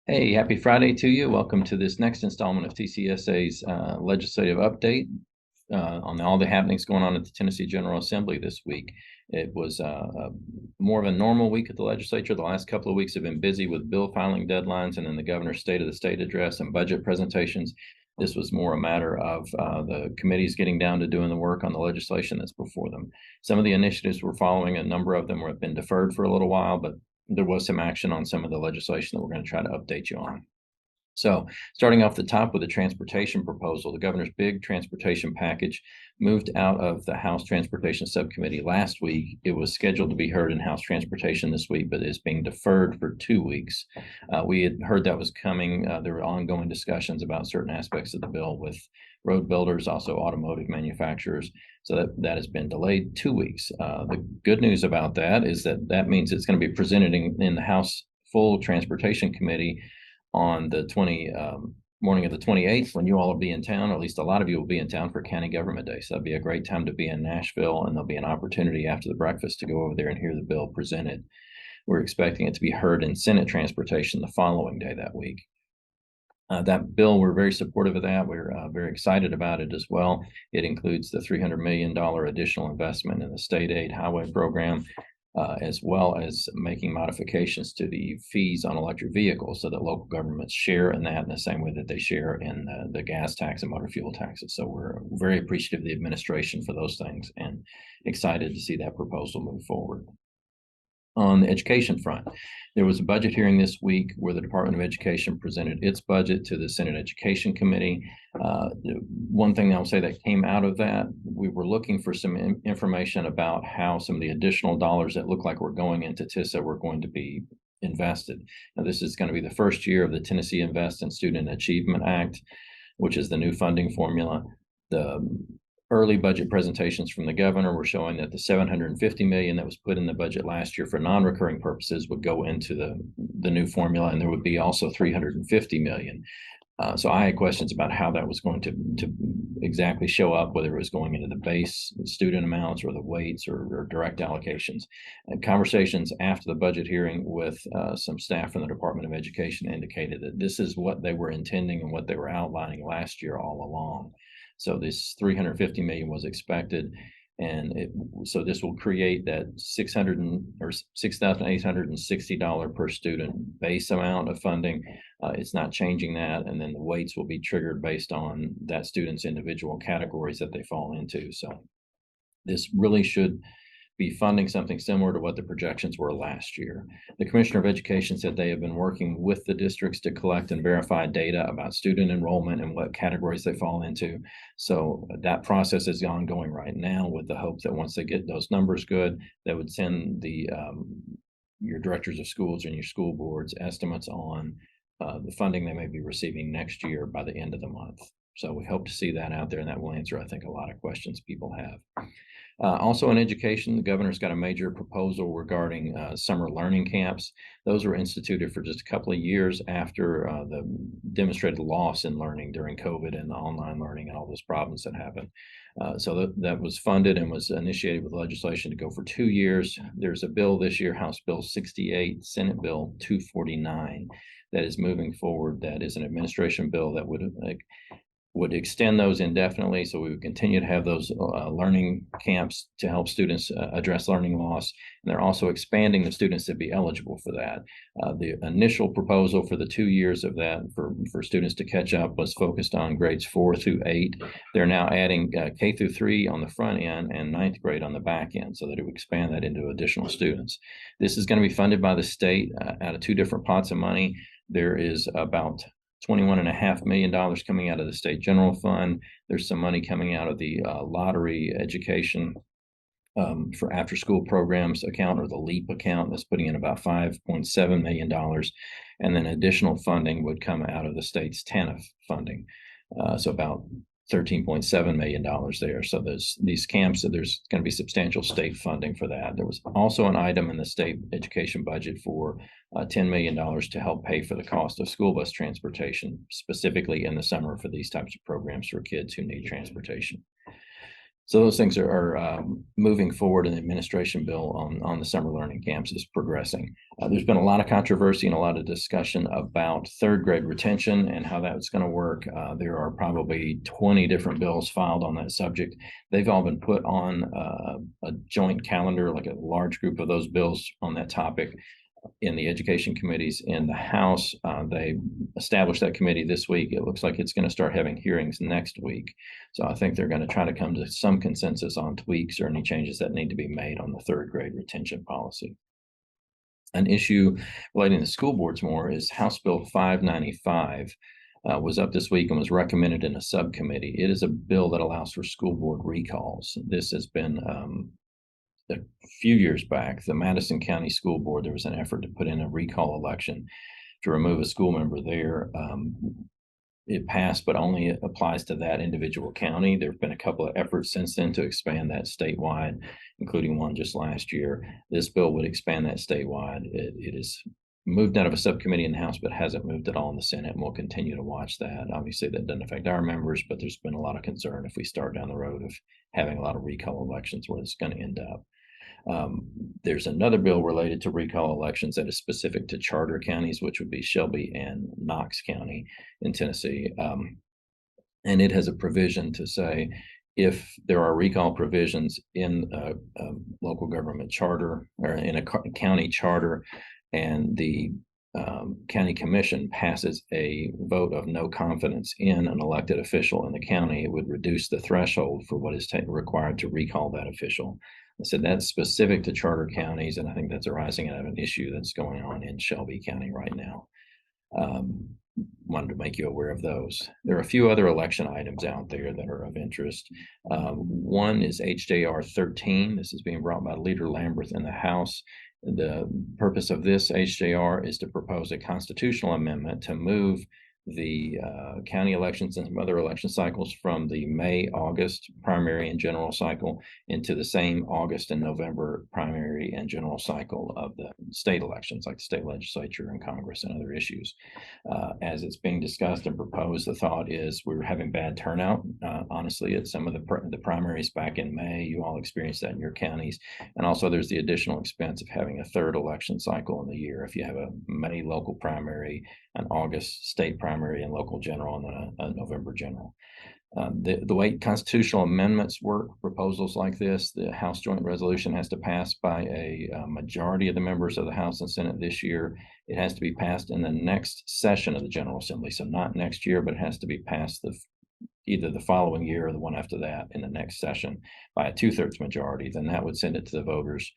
Hey, happy Friday to you. Welcome to this next installment of TCSA's legislative update on all the happenings going on at the Tennessee General Assembly this week. It was more of a normal week at the legislature. The last couple of weeks have been busy with bill filing deadlines and then the governor's State of the State address and budget presentations. This was more a matter of the committees getting down to doing the work on the legislation that's before them. Some of the initiatives we're following, a number of them have been deferred for a little while, but there was some action on some of the legislation that we're going to try to update you on. So starting off the top with the transportation proposal, the governor's big transportation package moved out of the House Transportation Subcommittee last week. It was scheduled to be heard in House Transportation this week, but is being deferred for 2 weeks. We had heard that was coming. There were ongoing discussions about certain aspects of the bill with road builders, also automotive manufacturers. So that has been delayed 2 weeks. The good news about that is that means it's going to be presented in the House Full Transportation Committee on the morning of the 28th, when you all will be in town, or at least a lot of you will be in town for County Government Day. So that'd be a great time to be in Nashville, and there'll be an opportunity after the breakfast to go over there and hear the bill presented. We're expecting it to be heard in Senate Transportation the following day that week. That bill, we're very supportive of that. We're very excited about it as well. It includes the $300 million additional investment in the state aid highway program, as well as making modifications to the fees on electric vehicles so that local governments share in that in the same way that they share in the gas tax and motor fuel taxes. So we're very appreciative of the administration for those things and excited to see that proposal move forward. On the education front, there was a budget hearing this week where the Department of Education presented its budget to the Senate Education Committee. One thing I'll say that came out of that, we were looking for some information about how some of the additional dollars that look like we're going into TISA were going to be invested. Now, this is going to be the first year of the Tennessee Invest in Student Achievement Act, which is the new funding formula. The early budget presentations from the governor were showing that the $750 million that was put in the budget last year for non-recurring purposes would go into the new formula, and there would be also $350 million. So I had questions about how that was going to exactly show up, whether it was going into the base student amounts or the weights or direct allocations. And conversations after the budget hearing with some staff from the Department of Education indicated that this is what they were intending and what they were outlining last year all along. So this $350 million was expected, and so this will create that $6,860 per student base amount of funding. It's not changing that, and then the weights will be triggered based on that student's individual categories that they fall into. So this really should be funding something similar to what the projections were last year. The Commissioner of Education said they have been working with the districts to collect and verify data about student enrollment and what categories they fall into. So that process is ongoing right now, with the hope that once they get those numbers good, they would send your directors of schools and your school boards estimates on the funding they may be receiving next year by the end of the month. So we hope to see that out there, and that will answer, I think, a lot of questions people have. Also in education, the governor's got a major proposal regarding summer learning camps. Those were instituted for just a couple of years after the demonstrated loss in learning during COVID and the online learning and all those problems that happened. So that was funded and was initiated with legislation to go for 2 years. There's a bill this year, House Bill 68, Senate Bill 249, that is moving forward. That is an administration bill that would extend those indefinitely. So we would continue to have those learning camps to help students address learning loss. And they're also expanding the students that be eligible for that. The initial proposal for the 2 years of that for students to catch up was focused on grades 4 through 8. They're now adding K through 3 on the front end and 9th grade on the back end, so that it would expand that into additional students. This is going to be funded by the state out of 2 different pots of money. There is about $21.5 million coming out of the state general fund. There's some money coming out of the lottery education for after school programs account, or the LEAP account, that's putting in about $5.7 million. And then additional funding would come out of the state's TANF funding. So about $13.7 million there. So these camps, so there's going to be substantial state funding for that. There was also an item in the state education budget for $10 million to help pay for the cost of school bus transportation, specifically in the summer for these types of programs for kids who need transportation. So those things are moving forward, and the administration bill on the summer learning camps is progressing. There's been a lot of controversy and a lot of discussion about third grade retention and how that's going to work. There are probably 20 different bills filed on that subject. They've all been put on a joint calendar, like a large group of those bills on that topic in the education committees in the House. They established that committee this week. It looks like it's going to start having hearings next week. So I think they're going to try to come to some consensus on tweaks or any changes that need to be made on the third grade retention policy. An issue relating to school boards more is House Bill 595. Was up this week and was recommended in a subcommittee. It is a bill that allows for school board recalls. This has been a few years back, the Madison County School Board, there was an effort to put in a recall election to remove a school member there. It passed, but only applies to that individual county. There have been a couple of efforts since then to expand that statewide, including one just last year. This bill would expand that statewide. It is moved out of a subcommittee in the House, but hasn't moved at all in the Senate, and we'll continue to watch that. Obviously, that doesn't affect our members, but there's been a lot of concern if we start down the road of having a lot of recall elections where it's going to end up. There's another bill related to recall elections that is specific to charter counties, which would be Shelby and Knox County in Tennessee. And it has a provision to say if there are recall provisions in a local government charter or in a county charter, and the county commission passes a vote of no confidence in an elected official in the county, it would reduce the threshold for what is required to recall that official. I said that's specific to charter counties, and I think that's arising out of an issue that's going on in Shelby County right now. Wanted to make you aware of those. There are a few other election items out there that are of interest. One is HJR 13. This is being brought by Leader Lamberth in the House. The purpose of this HJR is to propose a constitutional amendment to move the county elections and some other election cycles from the May-August primary and general cycle into the same August and November primary and general cycle of the state elections, like the state legislature and Congress and other issues. As it's being discussed and proposed, the thought is we're having bad turnout. Honestly, at some of the primaries back in May, you all experienced that in your counties. And also there's the additional expense of having a third election cycle in the year. If you have a May local primary, an August state primary and local general, and then a November general. The way constitutional amendments work, proposals like this, the House Joint Resolution has to pass by a majority of the members of the House and Senate this year. It has to be passed in the next session of the General Assembly. So not next year, but it has to be passed either the following year or the one after that in the next session by a 2/3 majority. Then that would send it to the voters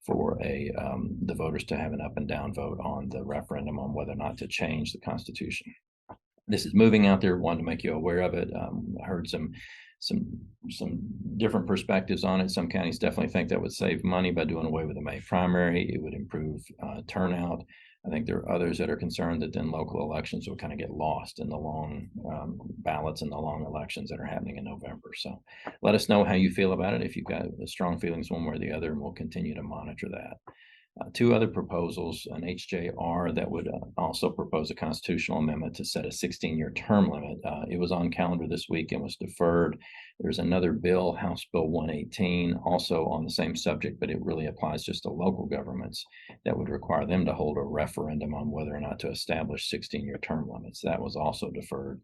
for the voters to have an up and down vote on the referendum on whether or not to change the Constitution. This is moving out there. Wanted to make you aware of it. I heard some different perspectives on it. Some counties definitely think that would save money by doing away with the May primary. It would improve turnout. I think there are others that are concerned that then local elections will kind of get lost in the long ballots and the long elections that are happening in November. So let us know how you feel about it. If you've got strong feelings one way or the other, and we'll continue to monitor that. Two other proposals, an HJR that would also propose a constitutional amendment to set a 16-year term limit. It was on calendar this week and was deferred. There's another bill, House Bill 118, also on the same subject, but it really applies just to local governments that would require them to hold a referendum on whether or not to establish 16-year term limits. That was also deferred,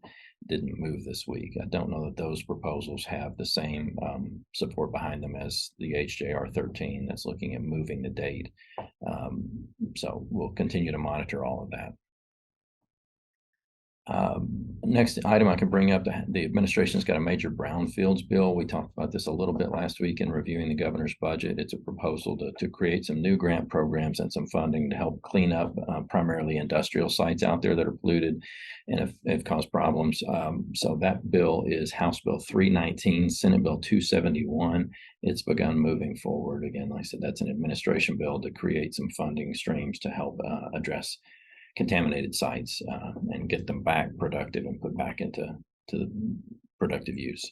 didn't move this week. I don't know that those proposals have the same support behind them as the HJR 13 that's looking at moving the date. So we'll continue to monitor all of that. Next item I can bring up, the administration's got a major brownfields bill. We talked about this a little bit last week in reviewing the governor's budget. It's a proposal to create some new grant programs and some funding to help clean up primarily industrial sites out there that are polluted and have caused problems. So that bill is House Bill 319, Senate Bill 271. It's begun moving forward. Again, like I said, that's an administration bill to create some funding streams to help address contaminated sites and get them back productive and put back into the productive use.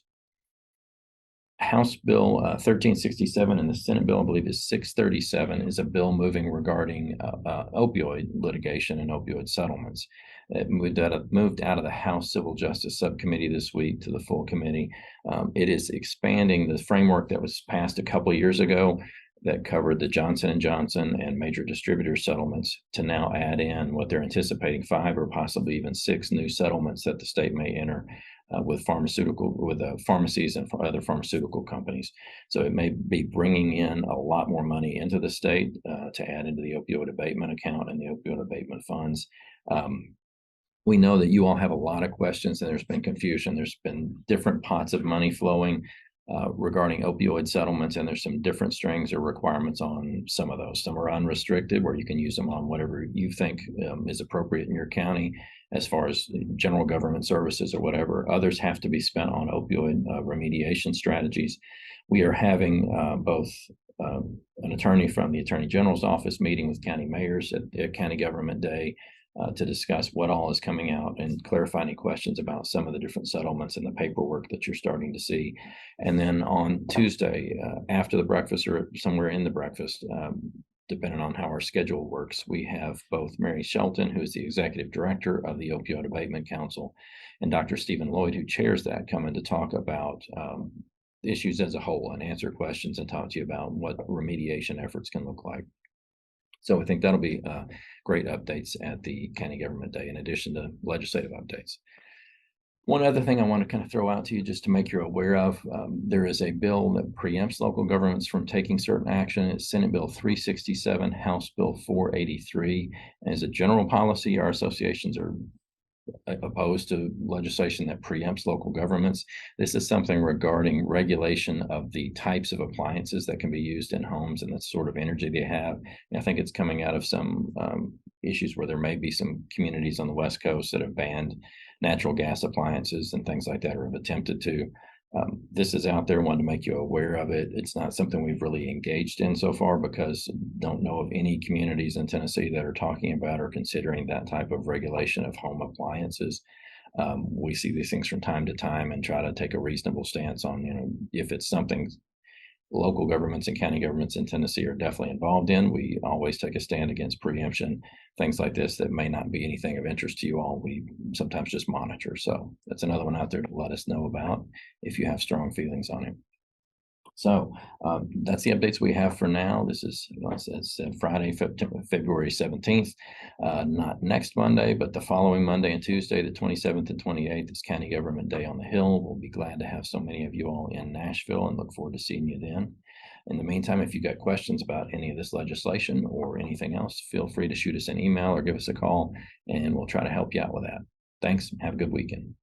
House Bill 1367 and the Senate bill, I believe, is 637, is a bill moving regarding opioid litigation and opioid settlements. It moved out of the House Civil Justice Subcommittee this week to the full committee. It is expanding the framework that was passed a couple of years ago that covered the Johnson & Johnson and major distributor settlements to now add in what they're anticipating 5 or possibly even 6 new settlements that the state may enter with pharmacies and for other pharmaceutical companies. So it may be bringing in a lot more money into the state to add into the opioid abatement account and the opioid abatement funds. We know that you all have a lot of questions and there's been confusion. There's been different pots of money flowing regarding opioid settlements, and there's some different strings or requirements on some of those. Some are unrestricted, where you can use them on whatever you think is appropriate in your county as far as general government services or whatever. Others have to be spent on opioid remediation strategies. We are having both an attorney from the Attorney General's office meeting with county mayors at County Government Day to discuss what all is coming out and clarify any questions about some of the different settlements and the paperwork that you're starting to see. And then on Tuesday, after the breakfast or somewhere in the breakfast, depending on how our schedule works, we have both Mary Shelton, who is the executive director of the Opioid Abatement Council, and Dr. Stephen Lloyd, who chairs that, coming to talk about issues as a whole and answer questions and talk to you about what remediation efforts can look like. So I think that'll be great updates at the County Government Day, in addition to legislative updates. One other thing I want to kind of throw out to you just to make you aware of, there is a bill that preempts local governments from taking certain action. It's Senate Bill 367, House Bill 483. As a general policy, our associations are opposed to legislation that preempts local governments. This is something regarding regulation of the types of appliances that can be used in homes and the sort of energy they have. And I think it's coming out of some issues where there may be some communities on the West Coast that have banned natural gas appliances and things like that, or have attempted to. This is out there, wanted to make you aware of it. It's not something we've really engaged in so far, because don't know of any communities in Tennessee that are talking about or considering that type of regulation of home appliances. We see these things from time to time and try to take a reasonable stance on, if it's something local governments and county governments in Tennessee are definitely involved in. We always take a stand against preemption. Things like this that may not be anything of interest to you all, we sometimes just monitor. So that's another one out there to let us know about if you have strong feelings on it. So that's the updates we have for now. This is, it's Friday, February 17th, not next Monday, but the following Monday and Tuesday, the 27th and 28th, is County Government Day on the Hill. We'll be glad to have so many of you all in Nashville and look forward to seeing you then. In the meantime, if you've got questions about any of this legislation or anything else, feel free to shoot us an email or give us a call, and we'll try to help you out with that. Thanks. Have a good weekend.